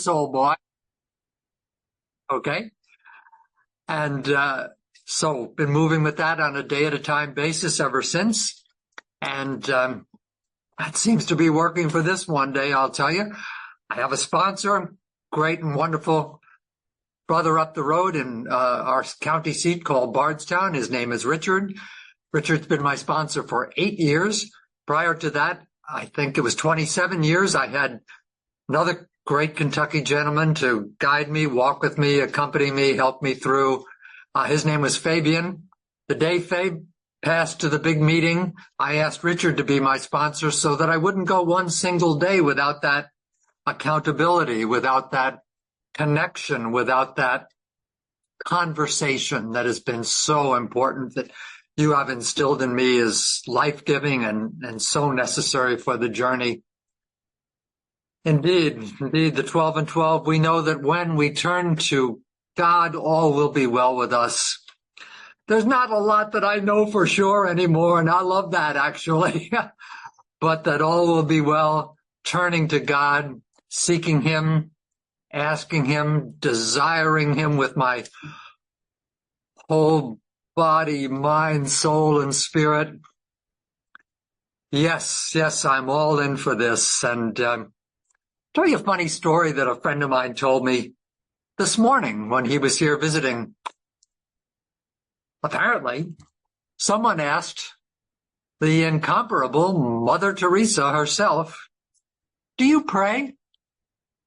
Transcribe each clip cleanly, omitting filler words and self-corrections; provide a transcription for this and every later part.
Old boy. Okay. And so been moving with that on a day at a time basis ever since. And that seems to be working for this one day, I'll tell you. I have a sponsor, great and wonderful brother up the road in our county seat called Bardstown. His name is Richard. Richard's been my sponsor for 8 years. Prior to that, I think it was 27 years. I had another great Kentucky gentleman to guide me, walk with me, accompany me, help me through. His name was Fabian. The day Fabe passed to the big meeting, I asked Richard to be my sponsor so that I wouldn't go one single day without that accountability, without that connection, without that conversation that has been so important, that you have instilled in me is life-giving and so necessary for the journey. Indeed, the 12 and 12, we know that when we turn to God, all will be well with us. There's not a lot that I know for sure anymore, and I love that actually, but that all will be well, turning to God, seeking Him, asking Him, desiring Him with my whole body, mind, soul, and spirit. Yes, I'm all in for this. And tell you a funny story that a friend of mine told me this morning when he was here visiting. Apparently, someone asked the incomparable Mother Teresa herself, "Do you pray?"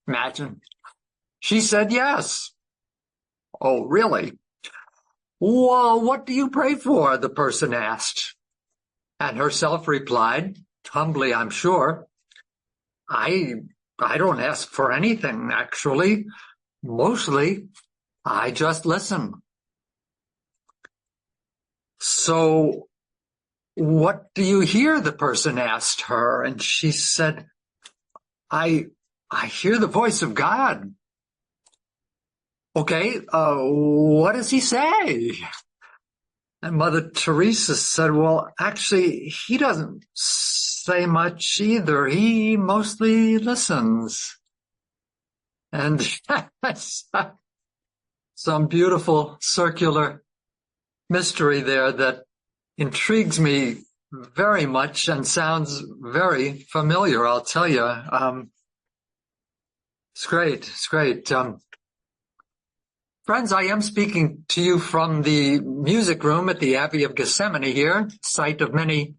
Imagine. She said yes. "Oh, really?" "Well, what do you pray for?" the person asked. And herself replied, humbly I'm sure, I don't ask for anything, actually. Mostly, I just listen." "So what do you hear?" the person asked her, and she said, I hear the voice of God." "Okay, what does He say?" And Mother Teresa said, "Well, actually, He doesn't say much either. He mostly listens." And that's some beautiful circular mystery there that intrigues me very much and sounds very familiar, I'll tell you. It's great. Friends, I am speaking to you from the music room at the Abbey of Gethsemani here, site of many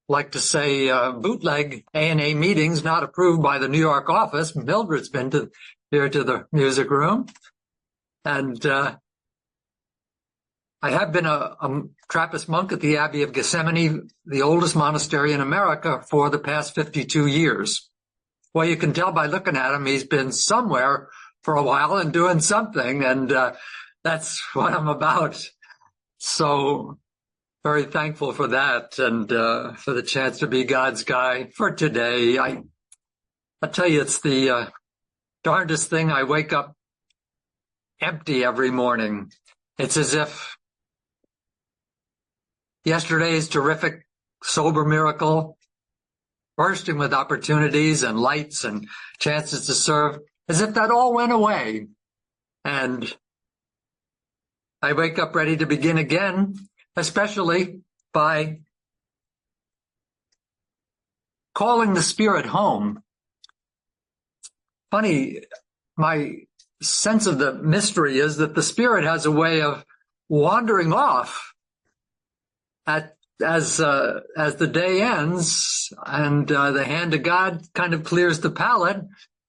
like to say bootleg A&A meetings not approved by the New York office. Mildred's been here to the music room. And I have been a Trappist monk at the Abbey of Gethsemani, the oldest monastery in America, for the past 52 years. Well, you can tell by looking at him, he's been somewhere for a while and doing something, and that's what I'm about. So very thankful for that and for the chance to be God's guy for today. I tell you, it's the darndest thing. I wake up empty every morning. It's as if yesterday's terrific sober miracle, bursting with opportunities and lights and chances to serve, as if that all went away. And I wake up ready to begin again, especially by calling the Spirit home. Funny, my sense of the mystery is that the Spirit has a way of wandering off as the day ends, and the hand of God kind of clears the palate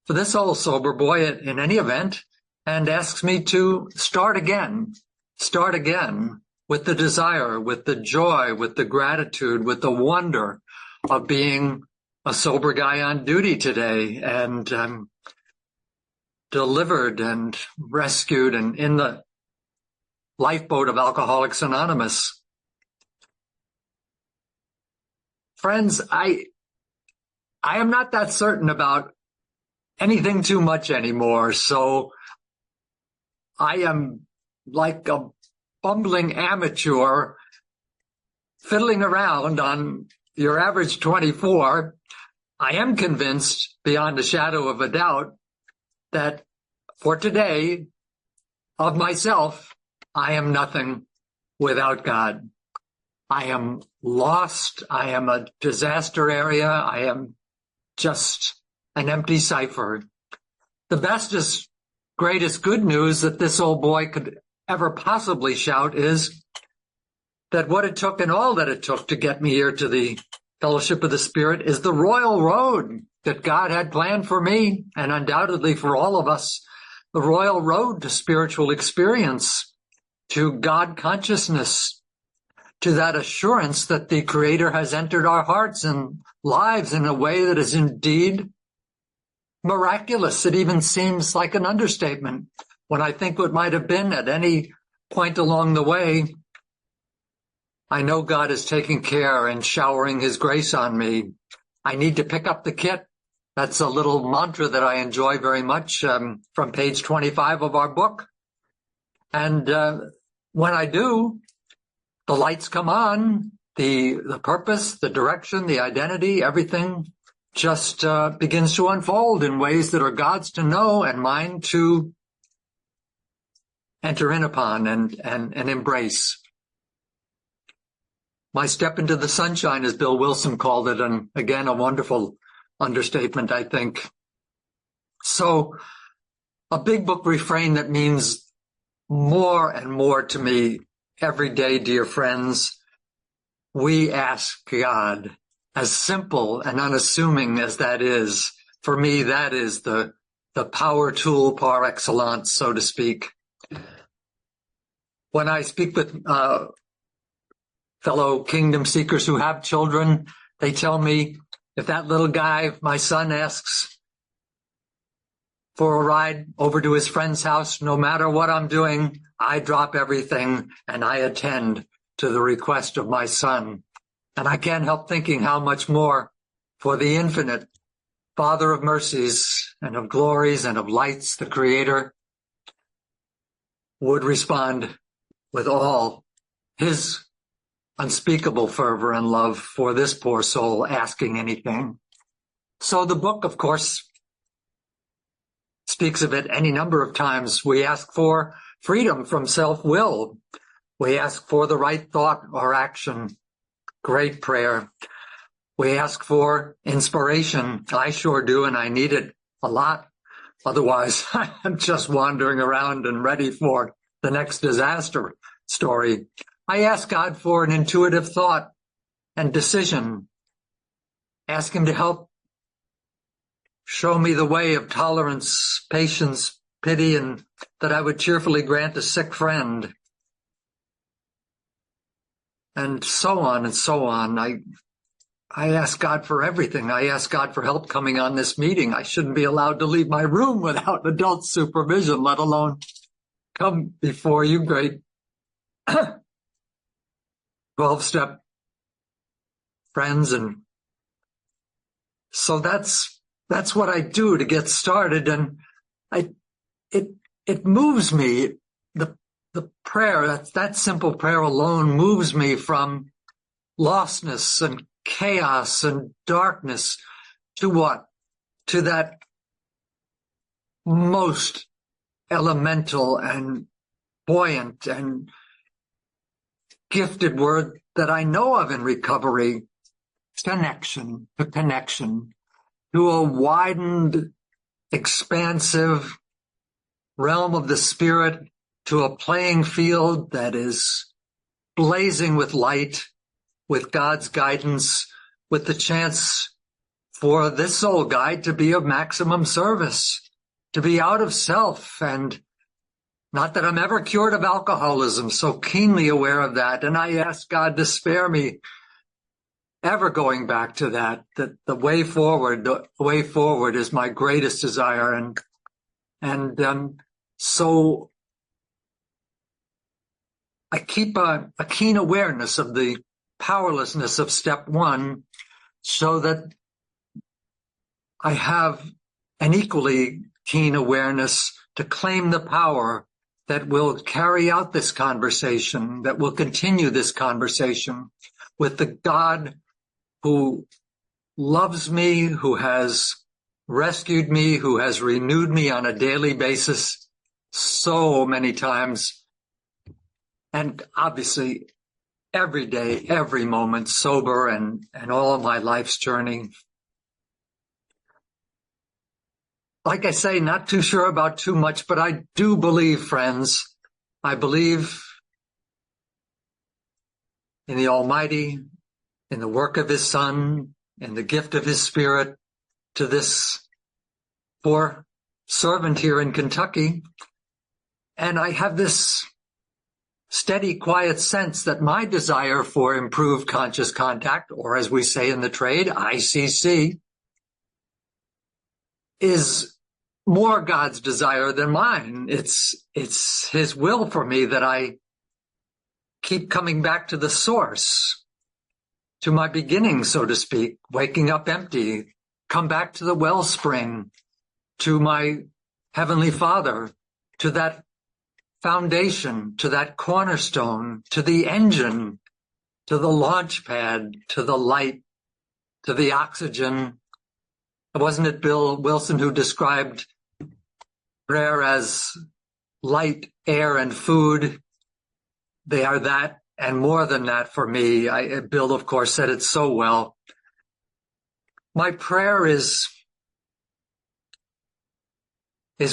for this old sober boy in any event, and asks me to start again with the desire, with the joy, with the gratitude, with the wonder of being a sober guy on duty today, and delivered and rescued and in the lifeboat of Alcoholics Anonymous. Friends, I am not that certain about anything too much anymore, so I am like a bumbling amateur fiddling around on your average 24. I am convinced beyond a shadow of a doubt that for today, of myself, I am nothing without God. I am lost. I am a disaster area. I am just an empty cipher. The bestest, greatest good news that this old boy could ever possibly shout is that what it took and all that it took to get me here to the Fellowship of the Spirit is the royal road that God had planned for me, and undoubtedly for all of us, the royal road to spiritual experience, to God consciousness, to that assurance that the Creator has entered our hearts and lives in a way that is indeed miraculous. It even seems like an understatement when I think what might have been at any point along the way. I know God is taking care and showering His grace on me. I need to pick up the kit. That's a little mantra that I enjoy very much from page 25 of our book. And when I do, the lights come on, the purpose, the direction, the identity, everything just begins to unfold in ways that are God's to know and mine to enter in upon and embrace. My step into the sunshine, as Bill Wilson called it, and again, a wonderful understatement, I think. So a big book refrain that means more and more to me every day, dear friends. We ask God, as simple and unassuming as that is. For me, that is the power tool par excellence, so to speak. When I speak with fellow kingdom seekers who have children, they tell me, if that little guy, my son, asks for a ride over to his friend's house, no matter what I'm doing, I drop everything and I attend to the request of my son. And I can't help thinking how much more for the infinite Father of mercies and of glories and of lights, the Creator, would respond with all His unspeakable fervor and love for this poor soul asking anything. So the book, of course, speaks of it any number of times. We ask for freedom from self-will. We ask for the right thought or action. Great prayer. We ask for inspiration. I sure do, and I need it a lot. Otherwise, I'm just wandering around and ready for the next disaster story. I ask God for an intuitive thought and decision. Ask Him to help show me the way of tolerance, patience, pity, and that I would cheerfully grant a sick friend. And so on and so on. I ask God for everything. I ask God for help coming on this meeting. I shouldn't be allowed to leave my room without adult supervision, let alone come before you, great 12-step friends. And so that's what I do to get started. And it moves me. The prayer, that simple prayer alone moves me from lostness and chaos and darkness to what? To that most elemental and buoyant and gifted word that I know of in recovery, connection, the connection to a widened, expansive realm of the Spirit, to a playing field that is blazing with light, with God's guidance, with the chance for this soul guide to be of maximum service, to be out of self. And not that I'm ever cured of alcoholism, so keenly aware of that. And I ask God to spare me ever going back to that the way forward is my greatest desire. And so I keep a keen awareness of the powerlessness of step one so that I have an equally keen awareness to claim the power that will carry out this conversation, that will continue this conversation with the God who loves me, who has rescued me, who has renewed me on a daily basis so many times. And obviously every day, every moment, sober and all of my life's journey. Like I say, not too sure about too much, but I do believe, friends, I believe in the Almighty, in the work of his Son, in the gift of his Spirit to this poor servant here in Kentucky. And I have this steady, quiet sense that my desire for improved conscious contact, or as we say in the trade, ICC, is more God's desire than mine. It's his will for me that I keep coming back to the source, to my beginning, so to speak, waking up empty, come back to the wellspring, to my Heavenly Father, to that foundation, to that cornerstone, to the engine, to the launch pad, to the light, to the oxygen. Wasn't it Bill Wilson who described prayer as light, air, and food? They are that and more than that for me. Bill, of course, said it so well. My prayer is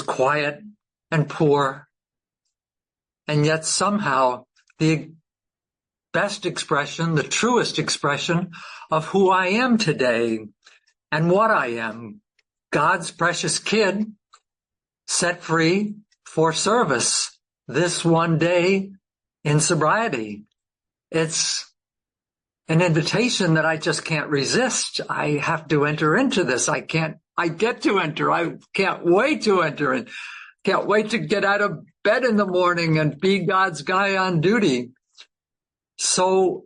quiet and poor, and yet somehow the best expression, the truest expression of who I am today and what I am. God's precious kid, set free for service this one day in sobriety. It's an invitation that I just can't resist. I have to enter into this. I get to enter. I can't wait to enter it. Can't wait to get out of bed in the morning and be God's guy on duty. So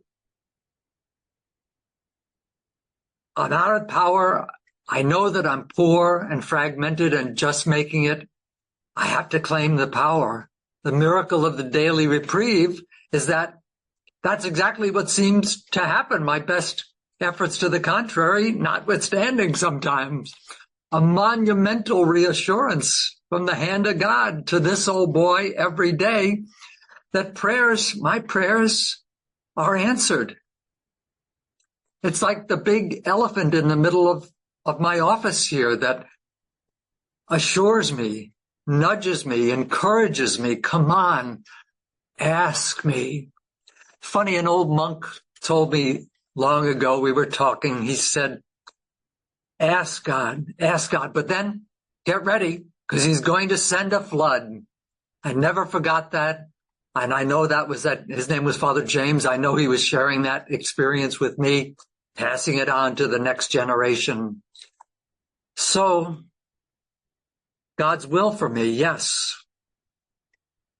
I'm out of power. I know that I'm poor and fragmented and just making it. I have to claim the power. The miracle of the daily reprieve is that that's exactly what seems to happen. My best efforts to the contrary, notwithstanding sometimes. A monumental reassurance from the hand of God to this old boy every day that my prayers are answered. It's like the big elephant in the middle of my office here that assures me, nudges me, encourages me, come on, ask me. Funny, an old monk told me long ago, we were talking, he said, ask God, but then get ready because he's going to send a flood. I never forgot that. And I know his name was Father James. I know he was sharing that experience with me, passing it on to the next generation. So God's will for me, yes.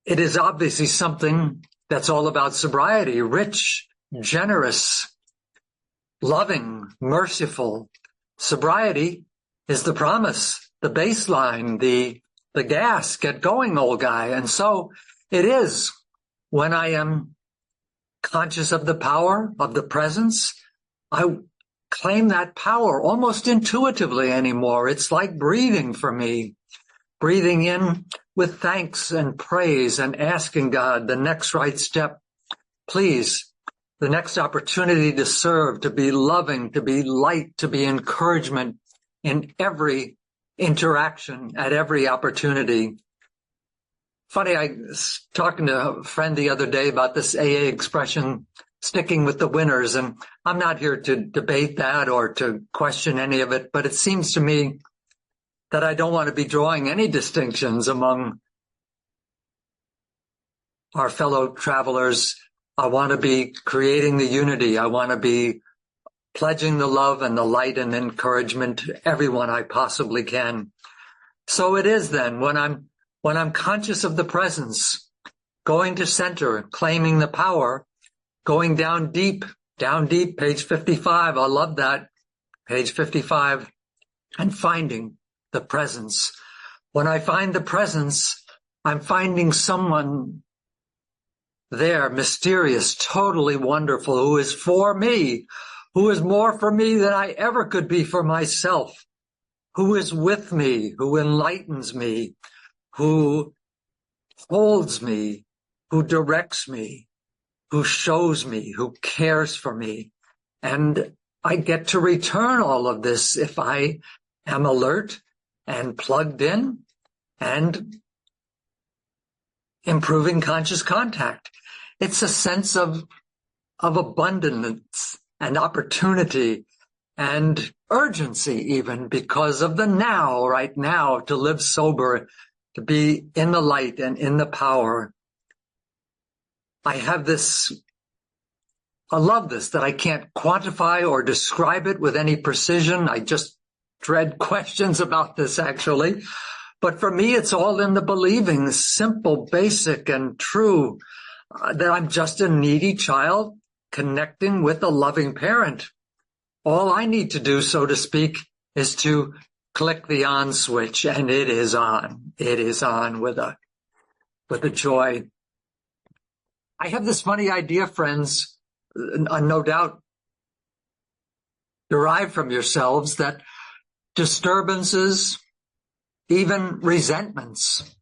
It is obviously something that's all about sobriety, rich, generous, loving, merciful. Sobriety is the promise, the baseline, the gas, get going, old guy. And so it is when I am conscious of the power of the presence, I claim that power almost intuitively anymore. It's like breathing for me, breathing in with thanks and praise and asking God the next right step. Please, the next opportunity to serve, to be loving, to be light, to be encouragement in every interaction, at every opportunity. Funny, I was talking to a friend the other day about this AA expression, sticking with the winners, and I'm not here to debate that or to question any of it, but it seems to me that I don't want to be drawing any distinctions among our fellow travelers. I want to be creating the unity. I want to be pledging the love and the light and encouragement to everyone I possibly can. So it is then when I'm conscious of the presence, going to center, claiming the power, going down deep, page 55. I love that, page 55, and finding the presence. When I find the presence, I'm finding someone there, mysterious, totally wonderful, who is for me, who is more for me than I ever could be for myself. who is with me, who enlightens me, who holds me, who directs me, who shows me, who cares for me. And I get to return all of this if I am alert and plugged in and improving conscious contact. It's a sense of abundance and opportunity and urgency, even because of the now, right now, to live sober, to be in the light and in the power. I love this, that I can't quantify or describe it with any precision. I just dread questions about this, actually. But for me, it's all in the believing, simple, basic, and true, that I'm just a needy child connecting with a loving parent. All I need to do, so to speak, is to click the on switch, and it is on. It is on with a joy. I have this funny idea, friends, no doubt derived from yourselves, that disturbances, even resentments,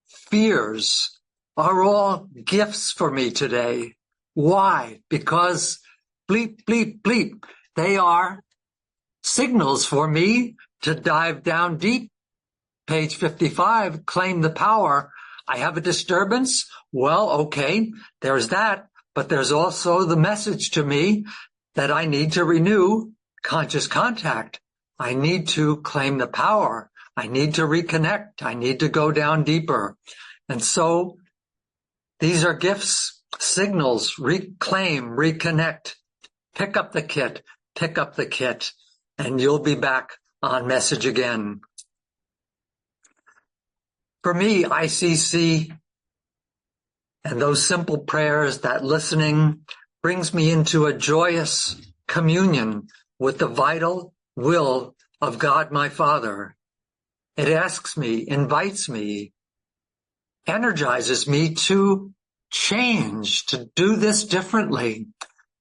fears, are all gifts for me today. Why? Because bleep, bleep, bleep, they are signals for me to dive down deep. Page 55, claim the power. I have a disturbance. Well, okay, there's that, but there's also the message to me that I need to renew conscious contact. I need to claim the power. I need to reconnect. I need to go down deeper. And so these are gifts, signals, reclaim, reconnect, pick up the kit, and you'll be back on message again. For me, ICC and those simple prayers, that listening, brings me into a joyous communion with the vital will of God, my Father. It asks me, invites me, energizes me to change, to do this differently,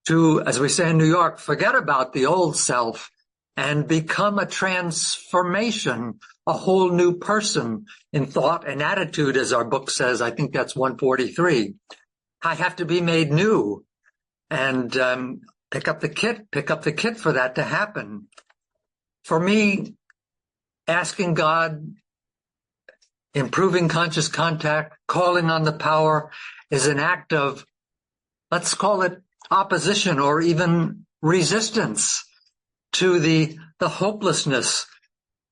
to, as we say in New York, forget about the old self and become a transformation, a whole new person in thought and attitude, as our book says. I think that's 143. I have to be made new and pick up the kit for that to happen. For me, asking God, improving conscious contact, calling on the power is an act of, let's call it opposition or even resistance to the hopelessness,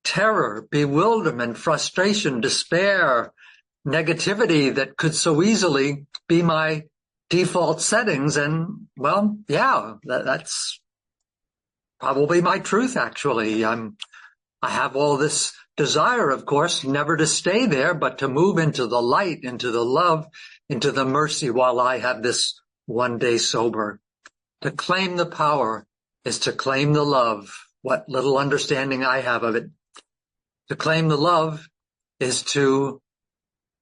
terror, bewilderment, frustration, despair, negativity that could so easily be my default settings. And, well, yeah, that's probably my truth, actually. I have all this desire, of course, never to stay there, but to move into the light, into the love, into the mercy while I have this one day sober. To claim the power is to claim the love, what little understanding I have of it. To claim the love is to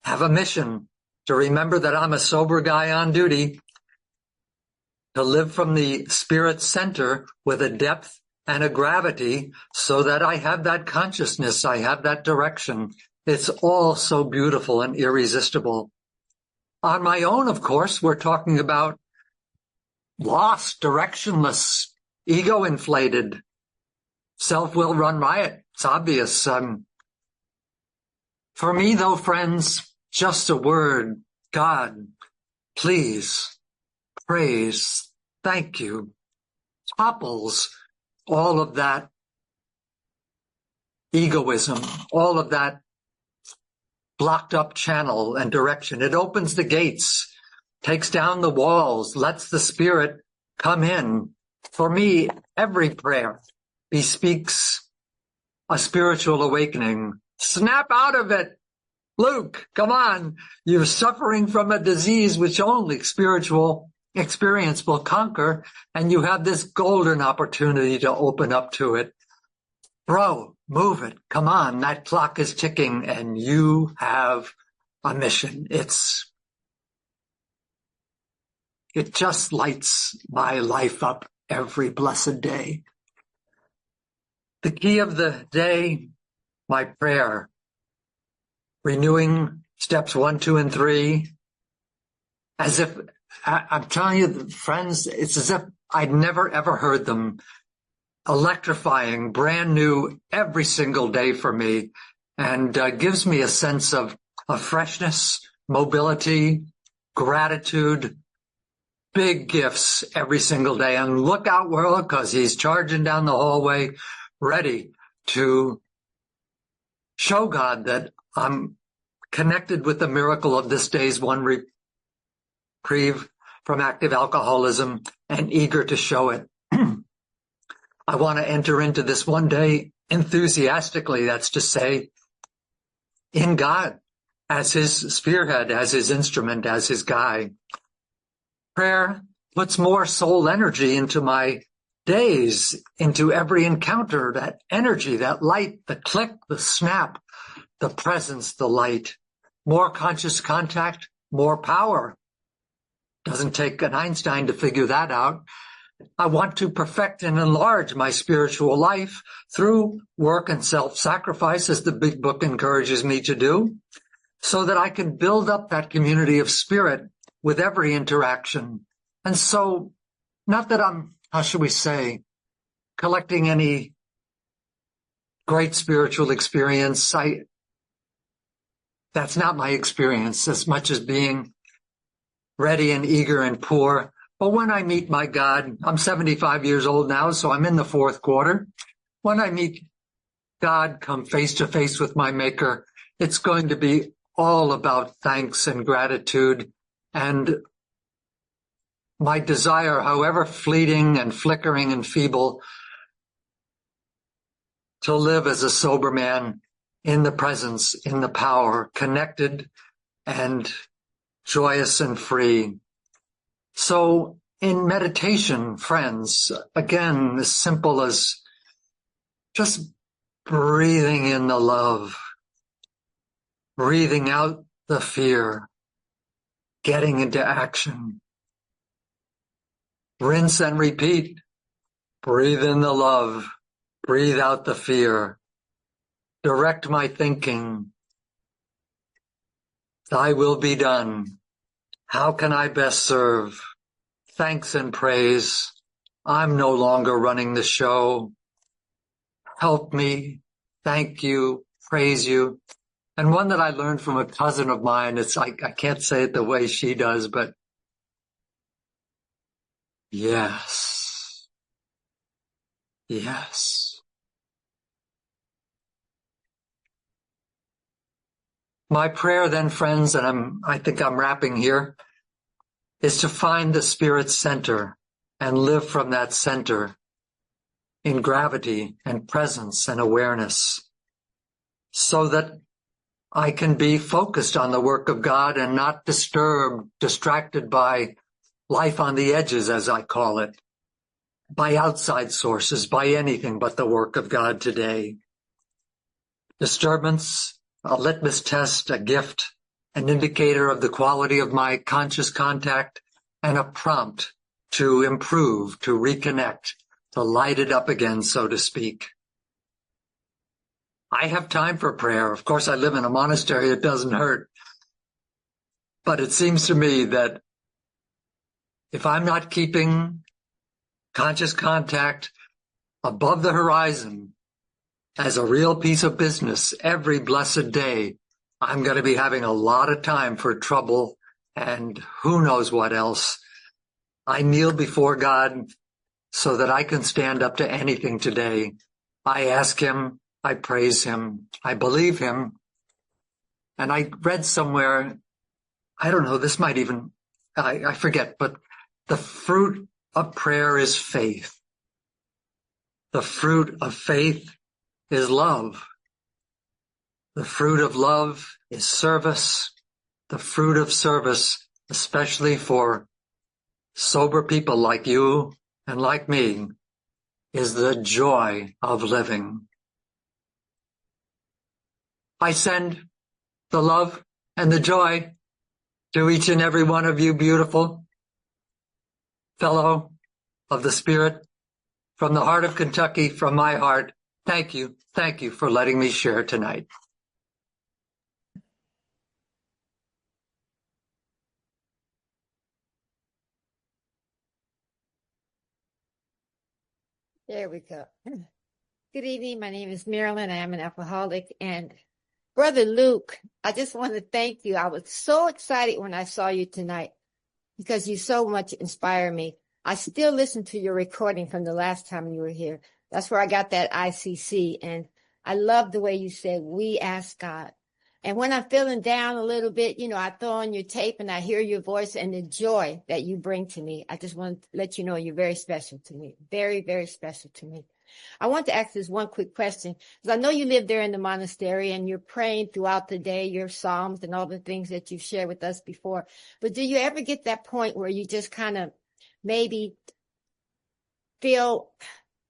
have a mission, to remember that I'm a sober guy on duty, to live from the spirit center with a depth and a gravity so that I have that consciousness, I have that direction. It's all so beautiful and irresistible. On my own, of course, we're talking about lost, directionless, ego-inflated, self-will run riot. It's obvious. For me, though, friends, just a word, God, please, praise, thank you, topples all of that egoism, all of that blocked up channel and direction. It opens the gates, takes down the walls, lets the spirit come in. For me, every prayer bespeaks a spiritual awakening. Snap out of it. Luke, come on. You're suffering from a disease which only spiritual experience will conquer, and you have this golden opportunity to open up to it. Bro, move it. Come on. That clock is ticking, and you have a mission. It just lights my life up every blessed day. The key of the day my prayer, renewing steps 1, 2, and 3, as if, I'm telling you, friends, it's as if I'd never ever heard them. Electrifying, brand new every single day for me, and gives me a sense of freshness, mobility, gratitude, big gifts every single day. And look out, world, because he's charging down the hallway, ready to show God that I'm connected with the miracle of this day's one reprieve from active alcoholism and eager to show it. I want to enter into this one day enthusiastically, that's to say, in God, as his spearhead, as his instrument, as his guide. Prayer puts more soul energy into my days, into every encounter, that energy, that light, the click, the snap, the presence, the light. More conscious contact, more power. Doesn't take an Einstein to figure that out. I want to perfect and enlarge my spiritual life through work and self-sacrifice, as the big book encourages me to do, so that I can build up that community of spirit with every interaction. And so, not that I'm, how should we say, collecting any great spiritual experience. That's not my experience as much as being ready and eager and poor. But when I meet my God, I'm 75 years old now, so I'm in the fourth quarter. When I meet God, come face to face with my Maker, it's going to be all about thanks and gratitude, and my desire, however fleeting and flickering and feeble, to live as a sober man in the presence, in the power, connected and joyous and free. So in meditation, friends, again, as simple as just breathing in the love, breathing out the fear, getting into action. Rinse and repeat. Breathe in the love, breathe out the fear. Direct my thinking. Thy will be done. How can I best serve? Thanks and praise. I'm no longer running the show. Help me. Thank you. Praise you. And one that I learned from a cousin of mine, it's like, I can't say it the way she does, but yes. Yes. My prayer then, friends, and I think I'm wrapping here, is to find the Spirit's center and live from that center in gravity and presence and awareness, so that I can be focused on the work of God and not distracted by life on the edges, as I call it, by outside sources, by anything but the work of God today. Disturbance, a litmus test, a gift, an indicator of the quality of my conscious contact, and a prompt to improve, to reconnect, to light it up again, so to speak. I have time for prayer. Of course, I live in a monastery. It doesn't hurt. But it seems to me that if I'm not keeping conscious contact above the horizon as a real piece of business every blessed day, I'm going to be having a lot of time for trouble and who knows what else. I kneel before God so that I can stand up to anything today. I ask him, I praise him, I believe him. And I read somewhere, I don't know, this might even, I forget, but the fruit of prayer is faith. The fruit of faith is love. The fruit of love is service. The fruit of service, especially for sober people like you and like me, is the joy of living. I send the love and the joy to each and every one of you beautiful fellow of the Spirit, from the heart of Kentucky, from my heart. Thank you. Thank you for letting me share tonight. There we go. Good evening. My name is Marilyn. I am an alcoholic. And Brother Luke, I just want to thank you. I was so excited when I saw you tonight because you so much inspire me. I still listen to your recording from the last time you were here. That's where I got that ICC. And I love the way you said, we ask God. And when I'm feeling down a little bit, I throw on your tape and I hear your voice and the joy that you bring to me. I just want to let you know you're very special to me. Very, very special to me. I want to ask this one quick question because I know you live there in the monastery and you're praying throughout the day, your Psalms and all the things that you've shared with us before. But do you ever get that point where you just kind of maybe feel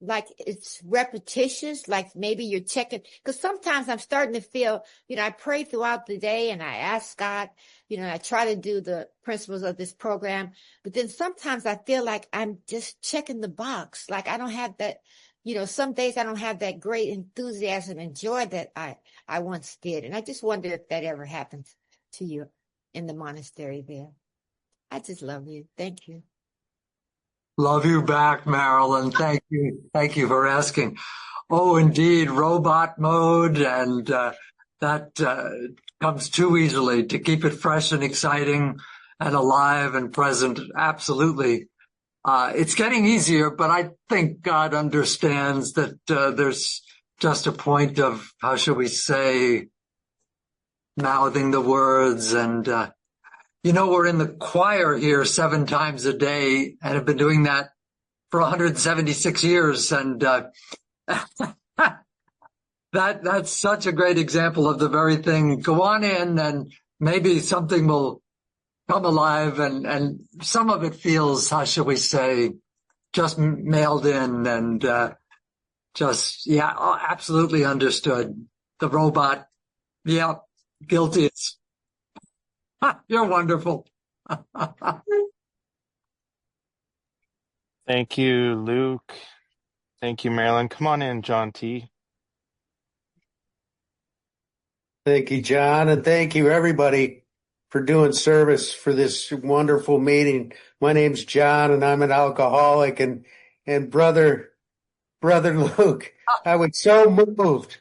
like it's repetitious, like maybe you're checking? Because sometimes I'm starting to feel, I pray throughout the day and I ask God, I try to do the principles of this program, but then sometimes I feel like I'm just checking the box. Like I don't have that. Some days I don't have that great enthusiasm and joy that I once did. And I just wonder if that ever happens to you in the monastery there. I just love you. Thank you. Love you back, Marilyn. Thank you. Thank you for asking. Oh, indeed, robot mode. And that comes too easily to keep it fresh and exciting and alive and present. Absolutely. It's getting easier, but I think God understands that there's just a point of, how shall we say, mouthing the words. And, we're in the choir here 7 times a day and have been doing that for 176 years. And that's such a great example of the very thing. Go on in and maybe something will come alive, and some of it feels, how shall we say, just mailed in and absolutely understood. The robot, yeah, guilty. You're wonderful. Thank you, Luke. Thank you, Marilyn. Come on in, John T. Thank you, John, and thank you, everybody, for doing service for this wonderful meeting. My name's John, and I'm an alcoholic. And brother Luke, I was so moved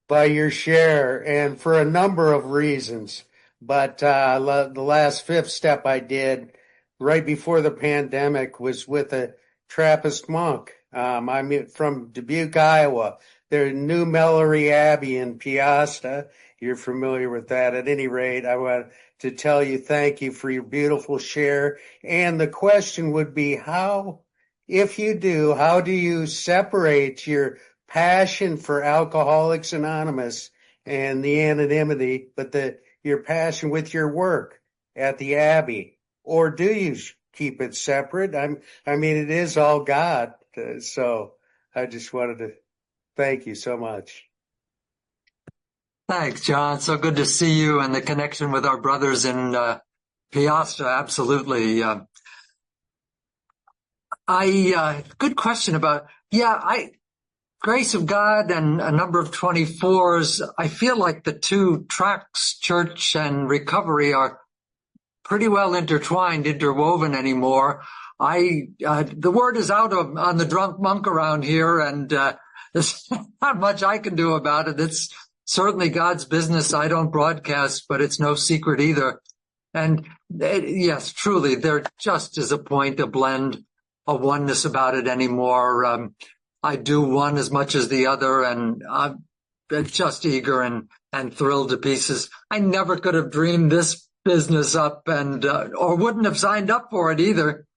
by your share, and for a number of reasons. But the last 5th step I did right before the pandemic was with a Trappist monk. I'm from Dubuque, Iowa. There's New Mellery Abbey in Piasta. You're familiar with that. At any rate, I want to tell you thank you for your beautiful share. And the question would be, if you do, how do you separate your passion for Alcoholics Anonymous and the anonymity, but your passion with your work at the Abbey? Or do you keep it separate? It is all God. So I just wanted to thank you so much. Thanks, John. So good to see you and the connection with our brothers in Piasta. Absolutely. Good question about, Grace of God and a number of 24s. I feel like the 2 tracks, church and recovery, are pretty well intertwined, interwoven anymore. The word is out on the drunk monk around here, and there's not much I can do about it. It's certainly God's business. I don't broadcast, but it's no secret either. And yes, truly, there just is a point, a blend, a oneness about it anymore. I do one as much as the other, and I'm just eager and thrilled to pieces. I never could have dreamed this business up or wouldn't have signed up for it either.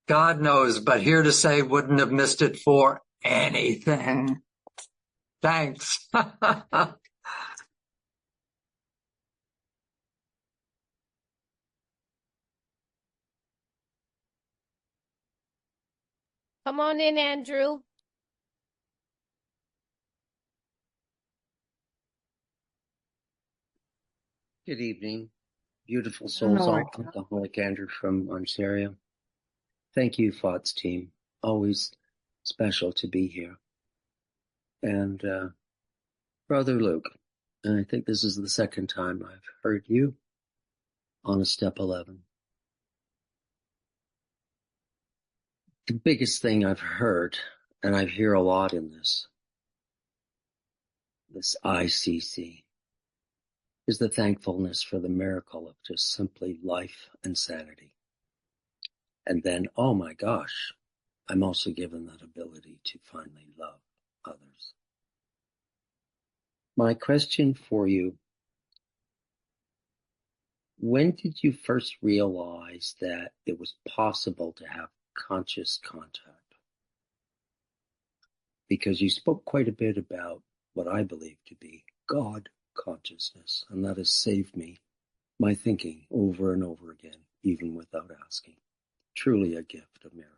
God knows, but here to say wouldn't have missed it for anything. Thanks. Come on in, Andrew. Good evening, beautiful souls, alcoholic Andrew from Ontario. Thank you, FOTS team. Always special to be here. And Brother Luke, and I think this is the second time I've heard you on a Step 11. The biggest thing I've heard, and I hear a lot in this ICC, is the thankfulness for the miracle of just simply life and sanity. And then, oh my gosh, I'm also given that ability to finally love others. My question for you, when did you first realize that it was possible to have conscious contact? Because you spoke quite a bit about what I believe to be God consciousness, and that has saved me my thinking over and over again, even without asking. Truly a gift, a miracle.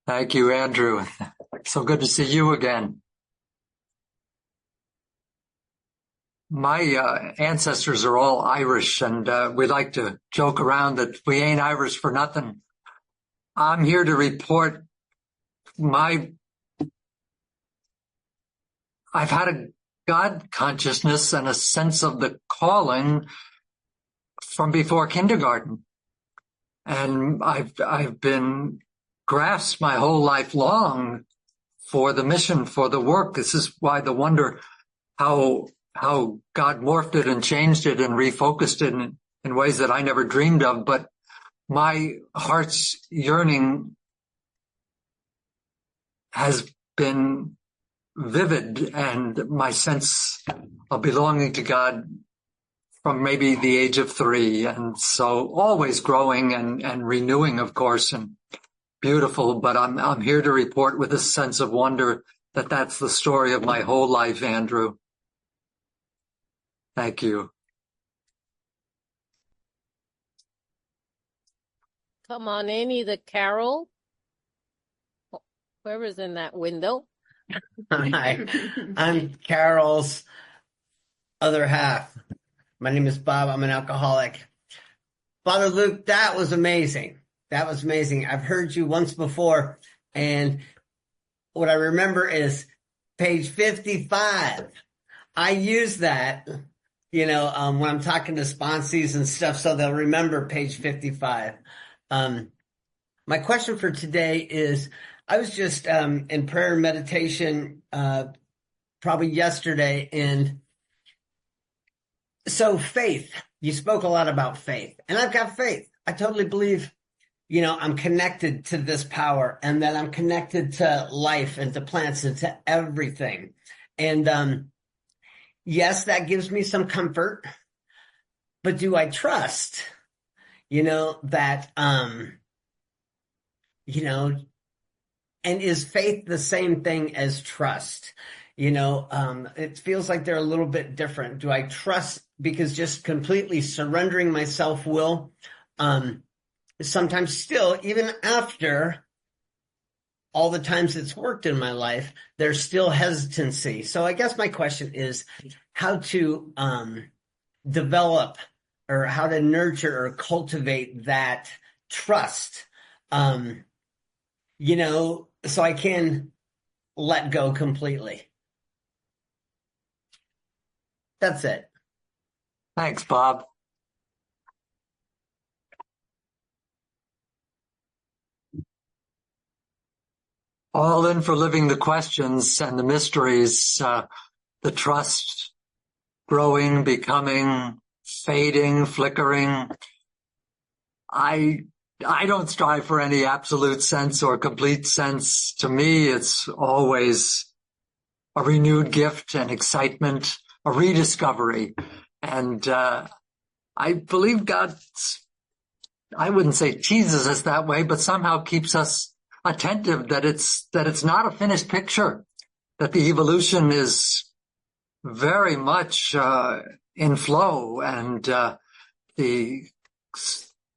Thank you, Andrew. So good to see you again. My ancestors are all Irish, and we like to joke around that we ain't Irish for nothing. I'm here to report I've had a God consciousness and a sense of the calling from before kindergarten. And I've been grasped my whole life long for the mission, for the work. This is why the wonder how God morphed it and changed it and refocused it in ways that I never dreamed of. But my heart's yearning has been vivid, and my sense of belonging to God from maybe the age of 3. And so always growing and renewing, of course, and beautiful. But I'm here to report with a sense of wonder that that's the story of my whole life, Andrew. Thank you. Come on in, either Carol, whoever's in that window. Hi, I'm Carol's other half. My name is Bob. I'm an alcoholic. Father Luke, that was amazing. That was amazing. I've heard you once before, and what I remember is page 55. I use that, when I'm talking to sponsees and stuff, so they'll remember page 55. My question for today is, I was just in prayer and meditation probably yesterday, and so faith, you spoke a lot about faith, and I've got faith. I totally believe, I'm connected to this power, and that I'm connected to life and to plants and to everything. And yes, that gives me some comfort, but do I trust, that, and is faith the same thing as trust? It feels like they're a little bit different. Do I trust because just completely surrendering my self-will, sometimes still, even after all the times it's worked in my life, there's still hesitancy. So I guess my question is how to develop or how to nurture or cultivate that trust, so I can let go completely. That's it. Thanks, Bob. All in for living the questions and the mysteries, the trust, growing, becoming, fading, flickering. I don't strive for any absolute sense or complete sense. To me, it's always a renewed gift and excitement, a rediscovery. And I believe God, I wouldn't say teases us that way, but somehow keeps us attentive that it's not a finished picture, that the evolution is very much in flow, and the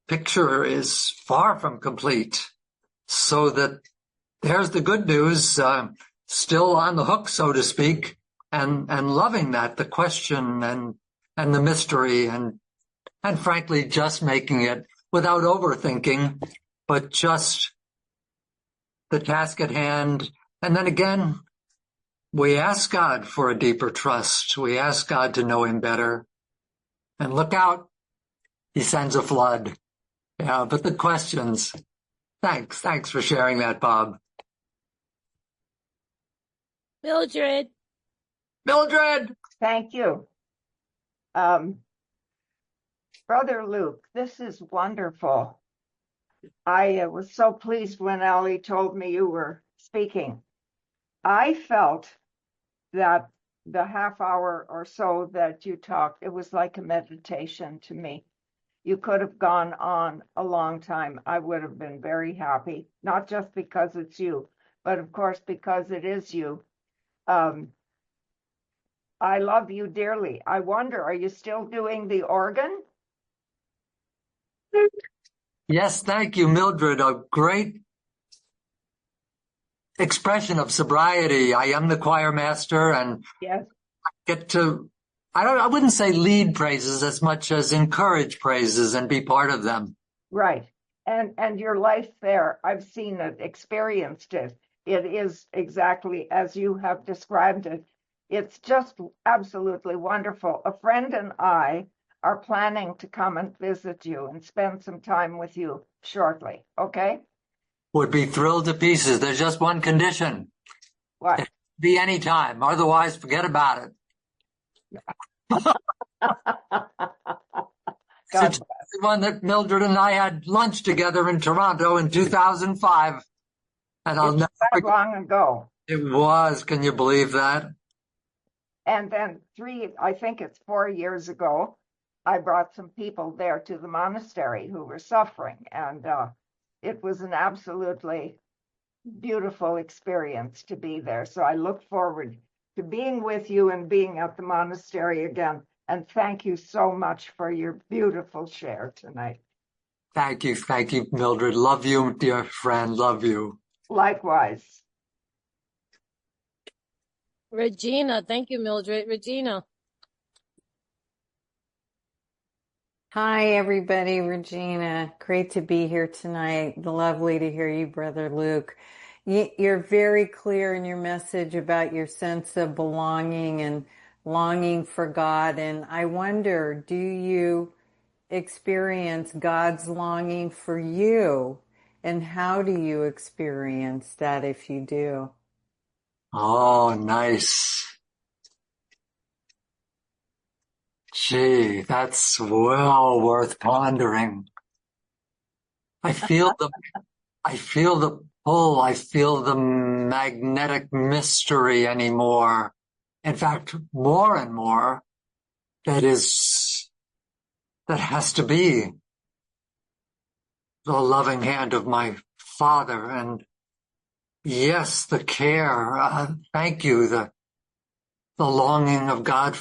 picture is far from complete. So that there's the good news, still on the hook, so to speak, and loving that, the question and the mystery, and frankly, just making it without overthinking, but just the task at hand. And then again, we ask God for a deeper trust. We ask God to know him better. And look out, he sends a flood. Yeah, but the questions. Thanks for sharing that, Bob. Mildred. Mildred! Thank you. Brother Luke, this is wonderful. I was so pleased when Ellie told me you were speaking. I felt that the half hour or so that you talked, it was like a meditation to me. You could have gone on a long time. I would have been very happy, not just because it's you, but of course because it is you. I love you dearly. I wonder, are you still doing the organ? Yes, thank you, Mildred. A great expression of sobriety. I am the choir master and Yes. get to, I wouldn't say lead praises as much as encourage praises and be part of them. Right. And your life there, I've seen it, experienced it. It is exactly as you have described it. It's just absolutely wonderful. A friend and I are planning to come and visit you and spend some time with you shortly. Okay? Would be thrilled to pieces. There's just one condition. What? Be any time. Otherwise, forget about it. God It's the one that Mildred and I had lunch together in Toronto in 2005. And I'll never that forget. long ago. It was. Can you believe that? And then I think it's 4 years ago, I brought some people there to the monastery who were suffering. And it was an absolutely beautiful experience to be there. So I look forward to being with you and being at the monastery again. And thank you so much for your beautiful share tonight. Thank you, Mildred. Love you, dear friend. Love you. Likewise. Regina. Thank you, Mildred. Regina. Hi, everybody. Regina. Great to be here tonight. Lovely to hear you, Brother Luke. You're very clear in your message about your sense of belonging and longing for God. And I wonder, do you experience God's longing for you? And how do you experience that if you do? Oh, nice. Gee, that's well worth pondering. I feel the pull. I feel the magnetic mystery anymore. In fact, more and more, that has to be the loving hand of my Father. And yes, the care. Thank you. The longing of God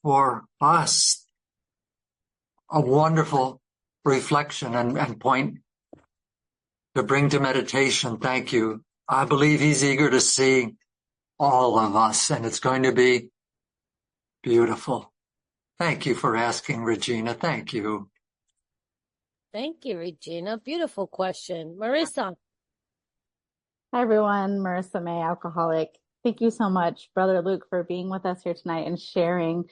for us. A wonderful reflection and point to bring to meditation. Thank you. I believe he's eager to see all of us, and it's going to be beautiful. Thank you for asking, Regina. Thank you. Thank you, Regina. Beautiful question. Marissa. Hi, everyone. Marissa May, alcoholic. Thank you so much, Brother Luke, for being with us here tonight and sharing.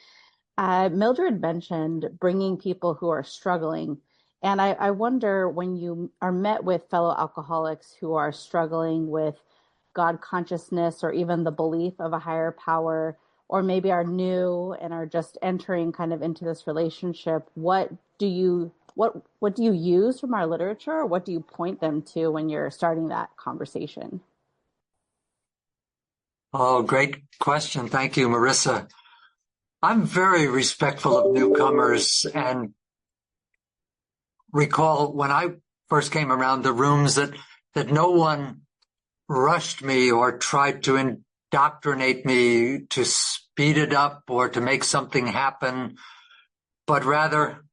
Mildred mentioned bringing people who are struggling. And I wonder, when you are met with fellow alcoholics who are struggling with God consciousness or even the belief of a higher power, or maybe are new and are just entering kind of into this relationship, what do you use from our literature, or what do you point them to when you're starting that conversation? Oh, great question. Thank you, Marissa. I'm very respectful of newcomers and recall when I first came around the rooms that no one rushed me or tried to indoctrinate me to speed it up or to make something happen, but rather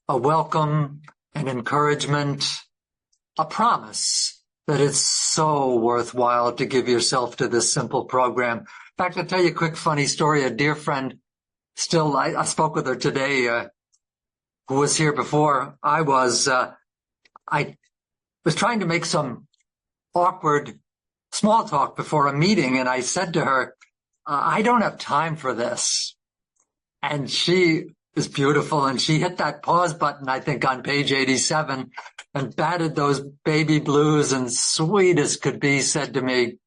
a welcome, an encouragement, a promise that it's so worthwhile to give yourself to this simple program. In fact, I'll tell you a quick funny story. A dear friend, I spoke with her today, who was here before I was. I was trying to make some awkward small talk before a meeting, and I said to her, I don't have time for this. And she is beautiful, and she hit that pause button, I think, on page 87 and batted those baby blues, and sweet as could be, said to me,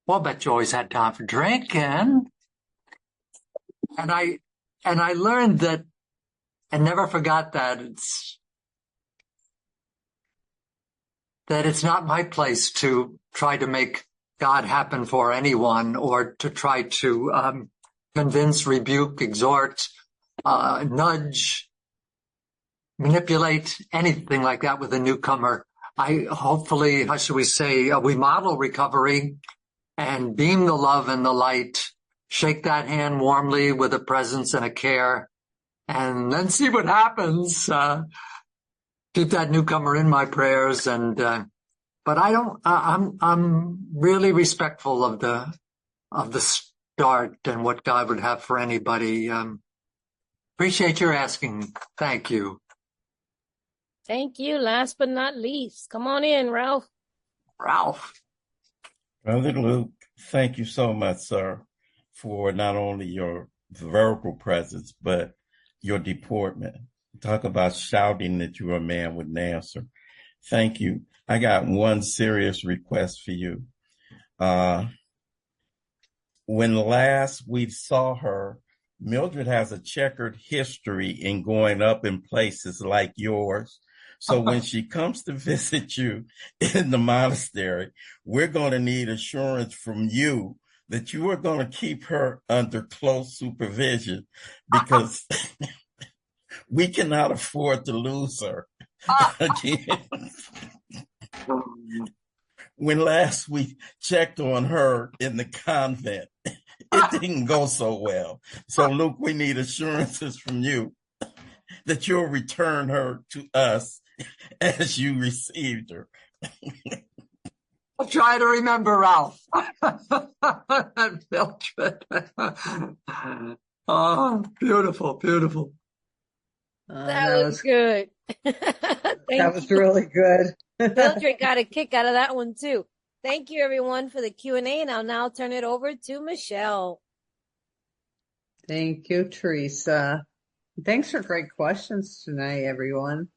well, I bet you always had time for drinking. And I learned that, and never forgot that it's not my place to try to make God happen for anyone, or to try to convince, rebuke, exhort, nudge, manipulate, anything like that with a newcomer. Hopefully, how should we say, we model recovery and beam the love and the light, shake that hand warmly with a presence and a care, and then see what happens. Keep that newcomer in my prayers, and but I'm really respectful of the start and what God would have for anybody. Appreciate your asking. Thank you. Thank you. Last but not least, come on in, Ralph. Ralph. Brother Luke, thank you so much, sir, for not only your verbal presence, but your deportment. Talk about shouting that you're a man with an answer. Thank you. I got one serious request for you. When last we saw her, Mildred has a checkered history in going up in places like yours. So when she comes to visit you in the monastery, we're going to need assurance from you that you are going to keep her under close supervision, because we cannot afford to lose her again. When last we checked on her in the convent, it didn't go so well. So, Luke, we need assurances from you that you'll return her to us as you received her. I'll try to remember, Ralph. Mildred. Oh, beautiful, beautiful. That was good. That was really good. Mildred got a kick out of that one too. Thank you, everyone, for the Q&A, and I'll now turn it over to Michelle. Thank you, Teresa. Thanks for great questions tonight, everyone.